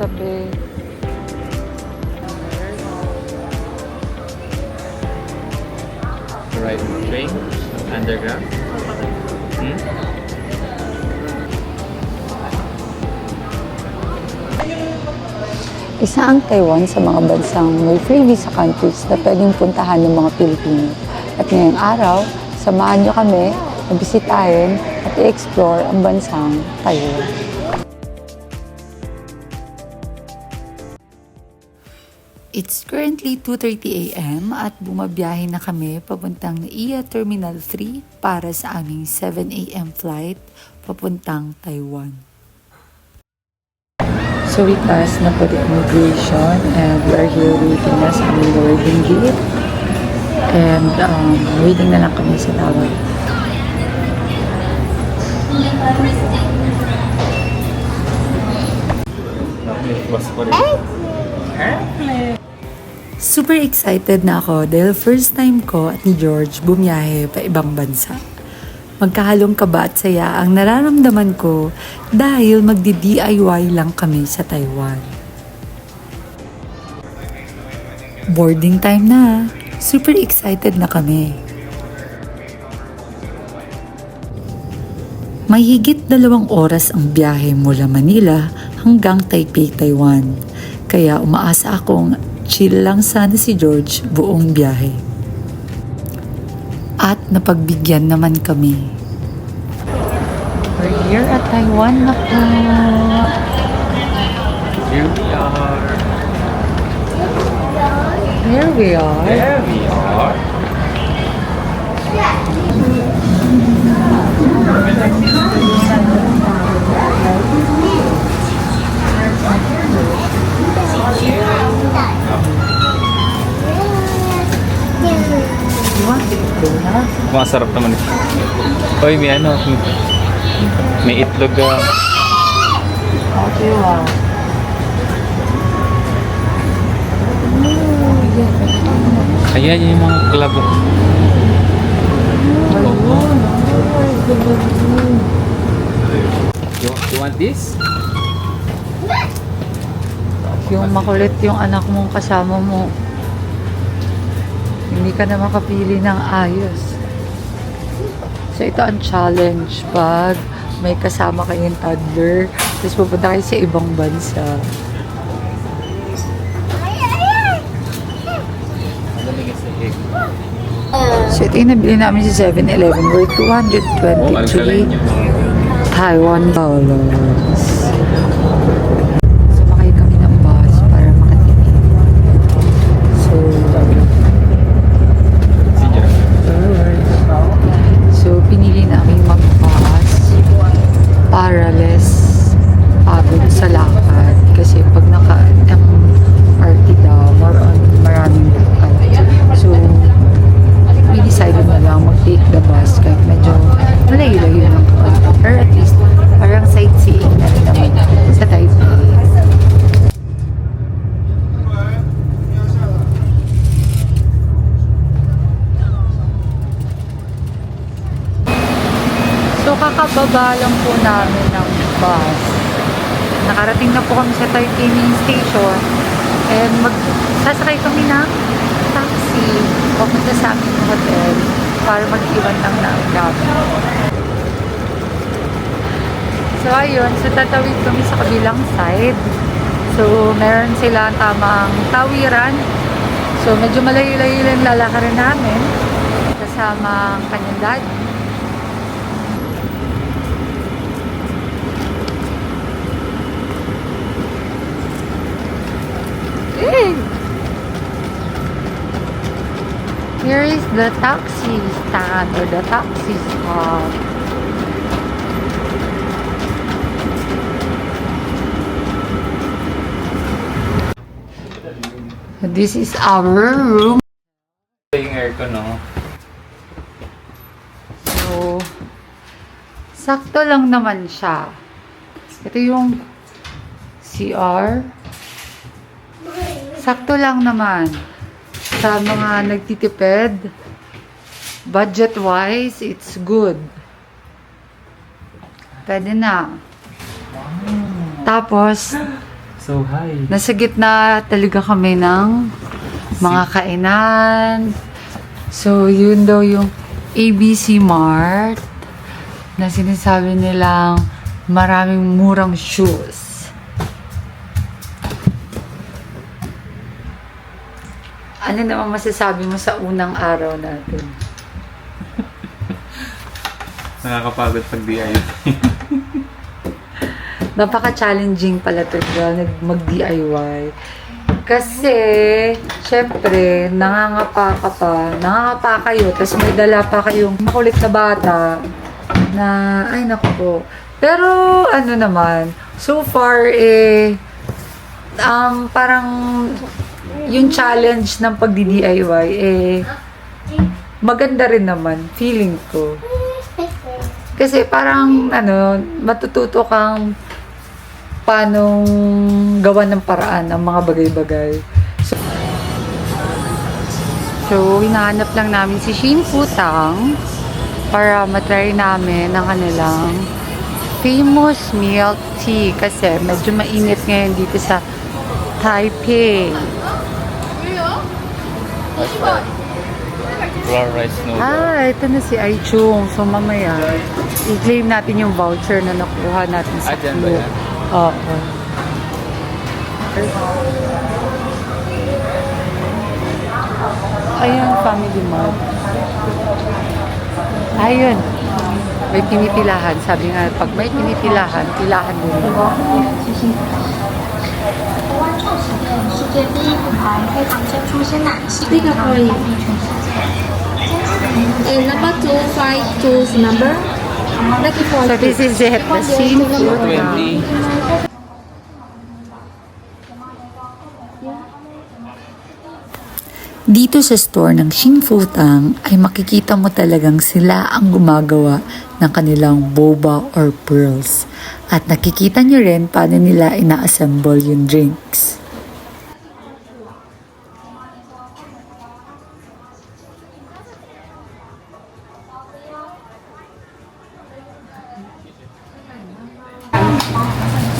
tabi. Ride train underground. Isa ang Taiwan sa mga bansang may free visa countries na pwedeng puntahan ng mga Pilipino. At ngayong araw, samahan niyo kami na bisitahin at i-explore ang bansang Taiwan. It's currently 2:30 a.m. at bumabiyahe na kami papuntang NAIA Terminal 3 para sa aming 7 a.m. flight papuntang Taiwan. So we passed na po the immigration and we're here waiting na sa aming boarding gate. And waiting na lang kami sa tawag. Super excited na ako dahil first time ko at ni George bumiyahe pa ibang bansa. Magkahalong kaba at saya ang nararamdaman ko dahil magdi-DIY lang kami sa Taiwan. Boarding time na. Super excited na kami. May higit 2 oras ang biyahe mula Manila hanggang Taipei, Taiwan. Kaya umaasa akong chill lang sana si George buong biyahe. At napagbigyan naman kami. We're here at Taiwan na po. Here we are. Here we are. There we are. You want to eat donut? Masarap naman ito. Hoy, may ano. May itlog. Okay, wow. Ayan yung mga klabo. You want this? Yung makulit yung anak mong kasama mo. Hindi ka na makapili ng ayos. So ito ang challenge pag may kasama kayong toddler tapos pupunta kayo sa ibang bansa. So ito yung nabili namin sa 7-Eleven worth 223 Taiwan dollars. Sumakay kami ng bus para makatipid. So pinili namin mag-bus para less pagod sa lakad. Kasi pag naka-MRT daw, maraming lakad. So we decided na lang mag-take the bus kahit medyo malayo-layo ng kapag. Or at least parang sightseeing na rin naman sa Taipei. So kakababa lang po namin ng bus. Nakarating na po kami sa Taipei main station and magsasakay kami ng taxi papunta sa aming hotel para mag-iwan lang ng gamit. So ayun, so tatawid kami sa kabilang side. So meron silang tamang tawiran. So medyo malayo-layo lang lalakarin namin kasama ang kanyang daddy. Here is the taxi stand or the taxi stop. This is our room. Yung aircon, no? So, sakto lang naman siya. Ito yung CR. Sakto lang naman. Sa mga nagtitipid, budget-wise, it's good. Pwede na. Tapos, So high. Nasa gitna talaga kami ng mga kainan. So, yun daw yung ABC Mart na sinasabi nilang maraming murang shoes. Ano naman masasabi mo sa unang araw natin? Nakakapagod pag DIY. Napaka-challenging pala talaga mag-DIY. Kasi, syempre, nangangapa kayo, tapos may dala pa kayong makulit na bata na, ay naku po. Pero, ano naman, so far, parang yung challenge ng pagdi-DIY, maganda rin naman, feeling ko. Kasi parang, matututo kang paano gawa ng paraan ang mga bagay-bagay. So, hinahanap lang namin si Shin Futang para matry namin ang kanilang famous milk tea kasi medyo mainit ngayon dito sa Taipei. Flour rice noodle. Ito na si Ai Chung. So, mamaya, i-claim natin yung voucher na nakuha natin sa Dyan ba yan? Oo. Ayun, Family Mart. Ayun. May pinipilahan. Sabi nga, pag may pinipilahan, pilahan din. 台湾创始店世界第一品牌黑糖珍珠鲜奶系列糖产品全世界。Number 252 is number. Lucky for So, this is it. The Shin Futang. 20. Dito sa store ng Shin Futang ay makikita mo talagang sila ang gumagawa ng kanilang boba or pearls. At nakikita nyo rin paano nila ina-assemble yung drinks.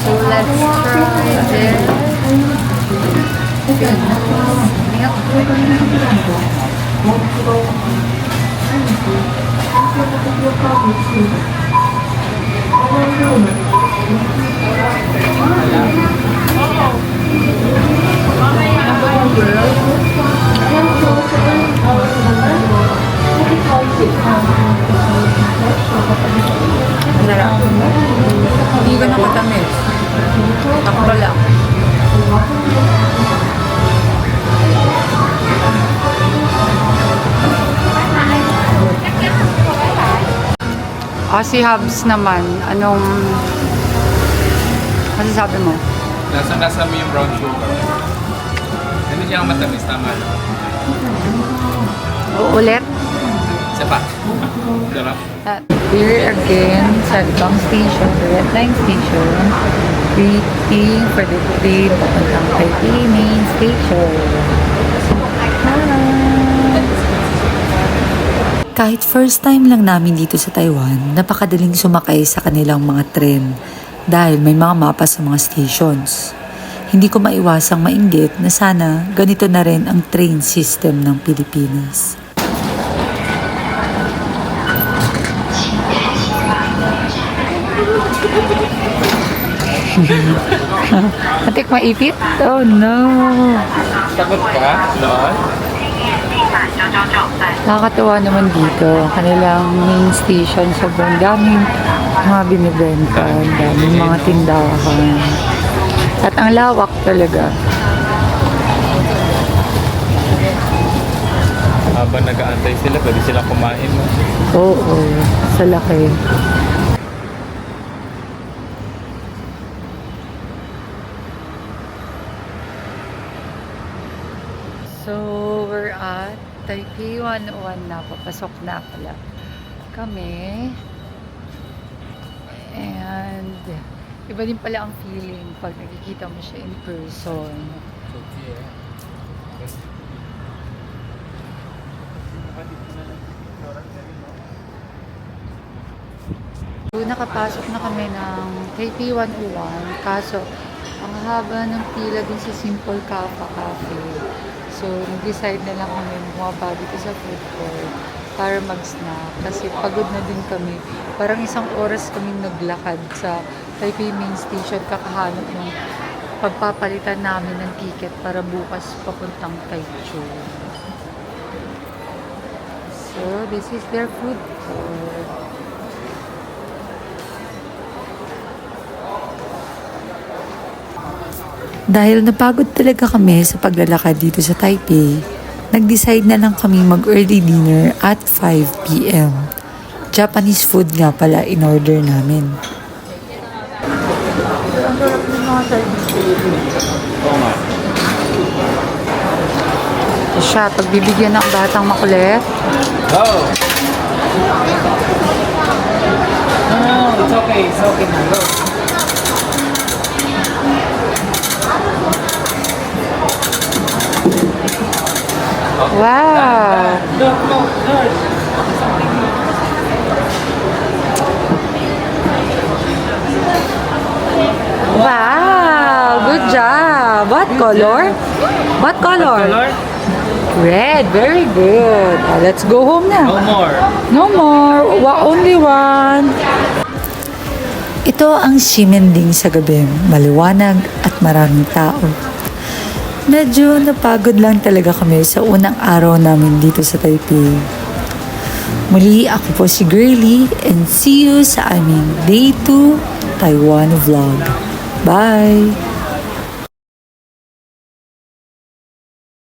So let's try this. Hindi ka na matamis. Takbo lang. Si Hubs naman, anong masasabi mo? Nasa mo yung brown sugar. Hindi siya matamis, tama lang. Ulit? Isa pa. Sarap. Here again sa ibang station, the Red Line Station, waiting for the train papuntang Taipei Main Station. Kahit first time lang namin dito sa Taiwan, napakadaling sumakay sa kanilang mga tren dahil may mga mapa sa mga stations. Hindi ko maiwasang mainggit na sana ganito na rin ang train system ng Pilipinas. Atik maipit? Oh no! Takot ka? Lord? Nakakatuwa naman dito. Kanilang main station, sobrang daming mga binibenta, daming mga tindahan. At ang lawak talaga. Habang nag-aantay sila, pwede silang kumain. No? Oo, sa laki. So, we're at Taipei 101 na. Papasok na pala kami. And, iba din pala ang feeling pag nakikita mo siya in person. So, nakapasok na kami ng Taipei 101. Kaso, ang Haba ng pila dun sa Simple Kappa Cafe. So, nag-decide na lang kami bumaba dito sa food court para mag-snack. Kasi pagod na din kami. Parang 1 oras kaming naglakad sa Taipei Main Station kakahanap ng pagpapalitan namin ng ticket para bukas papuntang Taichung. So, this is their food court. Dahil napagod talaga kami sa paglalakad dito sa Taipei, nag-decide na lang kami mag-early dinner at 5 p.m. Japanese food nga pala in order namin. Ang sarap ng mga service. Oo nga. Siya, pagbibigyan ng batang makulit. Go! No, it's okay. It's okay na. Go. Wow! Look, nurse. Wow! Good job! What color? What color? Color? Red. Very good. Let's go home No na. more. No more. Only one. Ito ang Ximending sa gabi. Maliwanag at maraming tao. Medyo napagod lang talaga kami sa unang araw namin dito sa Taipei. Muli ako po si Girly and see you sa aming Day 2 Taiwan vlog. Bye!